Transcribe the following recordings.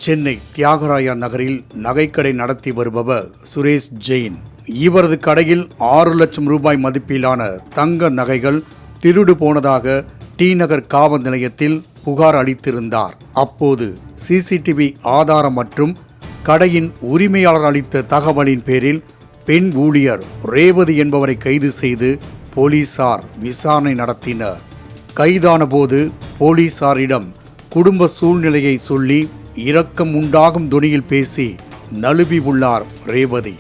சென்னை தியாகராயா நகரில் நகைக்கடை நடத்தி வருபவர் சுரேஷ் ஜெயின். இவரது கடையில் 6 லட்சம் ரூபாய் மதிப்பிலான தங்க நகைகள் திருடு போனதாக டி நகர் காவல் நிலையத்தில் புகார் அளித்திருந்தார். அப்போது சிசிடிவி ஆதாரம் மற்றும் கடையின் உரிமையாளர் அளித்த தகவலின் பேரில் பெண் ஊழியர் ரேவதி என்பவரை கைது செய்து போலீசார் விசாரணை நடத்தினர். கைதான போது போலீசாரிடம் குடும்ப சூழ்நிலையை சொல்லி இரக்கம் உண்டாகும் தொனியில் பேசி நழுவி உள்ளார் ரேவதி.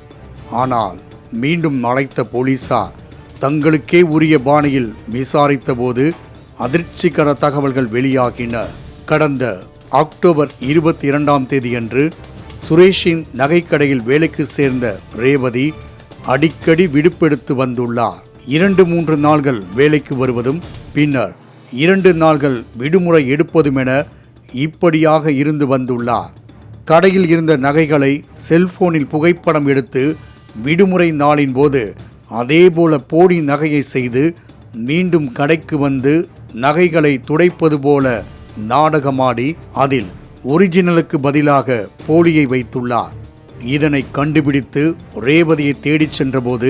ஆனால் மீண்டும் அழைத்த போலீசார் தங்களுக்கே உரிய பாணியில் விசாரித்த போது அதிர்ச்சிகர தகவல்கள் வெளியாகின. கடந்த அக்டோபர் 22ஆம் தேதியன்று சுரேஷின் நகைக்கடையில் வேலைக்கு சேர்ந்த ரேவதி அடிக்கடி விடுப்பெடுத்து வந்துள்ளார். 2-3 நாள்கள் வேலைக்கு வருவதும் பின்னர் 2 நாள்கள் விடுமுறை எடுப்பதுமென இப்படியாக இருந்து வந்துள்ளார். கடையில் இருந்த நகைகளை செல்போனில் புகைப்படம் எடுத்து விடுமுறை நாளின் போது அதேபோல போலி நகையை செய்து மீண்டும் கடைக்கு வந்து நகைகளை துடைப்பது போல நாடகமாடி அதில் ஒரிஜினலுக்கு பதிலாக போலியை வைத்துள்ளார். இதனை கண்டுபிடித்து ரேவதியை தேடிச் சென்றபோது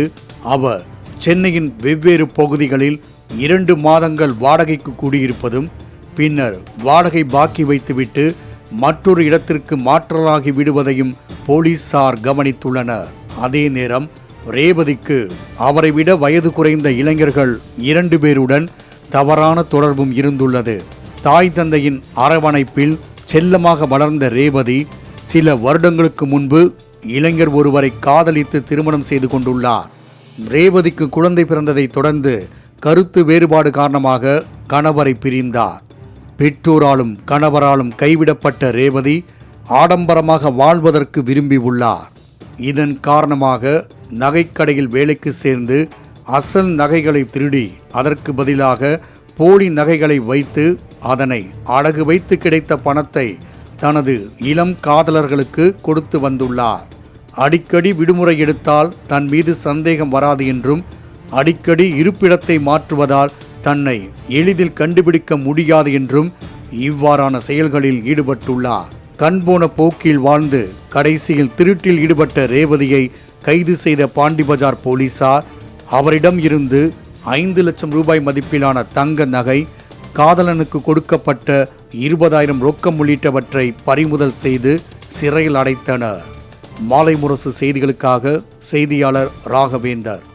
அவர் சென்னையின் வெவ்வேறு பகுதிகளில் 2 மாதங்கள் வாடகைக்கு கூடியிருப்பதும் பின்னர் வாடகை பாக்கி வைத்துவிட்டு மற்றொரு இடத்திற்கு மாற்றலாகி விடுவதையும் போலீசார் கவனித்துள்ளனர். அதே நேரம் ரேவதிக்கு அவரை விட வயது குறைந்த இளைஞர்கள் 2 பேருடன் தவறான தொடர்பும் இருந்துள்ளது. தாய் தந்தையின் அரவணைப்பில் செல்லமாக வளர்ந்த ரேவதி சில வருடங்களுக்கு முன்பு இளைஞர் ஒருவரை காதலித்து திருமணம் செய்து கொண்டுள்ளார். ரேவதிக்கு குழந்தை பிறந்ததை தொடர்ந்து கருத்து வேறுபாடு காரணமாக கணவரை பிரிந்தார். பெற்றோராலும் கணவராலும் கைவிடப்பட்ட ரேவதி ஆடம்பரமாக வாழ்வதற்கு விரும்பியுள்ளார். இதன் காரணமாக நகைக்கடையில் வேலைக்கு சேர்ந்து அசல் நகைகளை திருடி அதற்கு பதிலாக போலி நகைகளை வைத்து அதனை அடகு வைத்து கிடைத்த பணத்தை தனது இளம் காதலர்களுக்கு கொடுத்து வந்துள்ளார். அடிக்கடி விடுமுறை எடுத்தால் தன் மீது சந்தேகம் வராது என்றும் அடிக்கடி இருப்பிடத்தை மாற்றுவதால் தன்னை எளிதில் கண்டுபிடிக்க முடியாது என்றும் இவ்வாறான செயல்களில் ஈடுபட்டுள்ளார். கண்போன போக்கில் வாழ்ந்து கடைசியில் திருட்டில் ஈடுபட்ட ரேவதியை கைது செய்த பாண்டி பஜார் போலீசார் அவரிடம் இருந்து 5 லட்சம் ரூபாய் மதிப்பிலான தங்க நகை, காதலனுக்கு கொடுக்கப்பட்ட 20,000 ரொக்கம் உள்ளிட்டவற்றை பறிமுதல் செய்து சிறையில் அடைத்தனர். மாலை முரசு செய்திகளுக்காக செய்தியாளர் ராகவேந்தர்.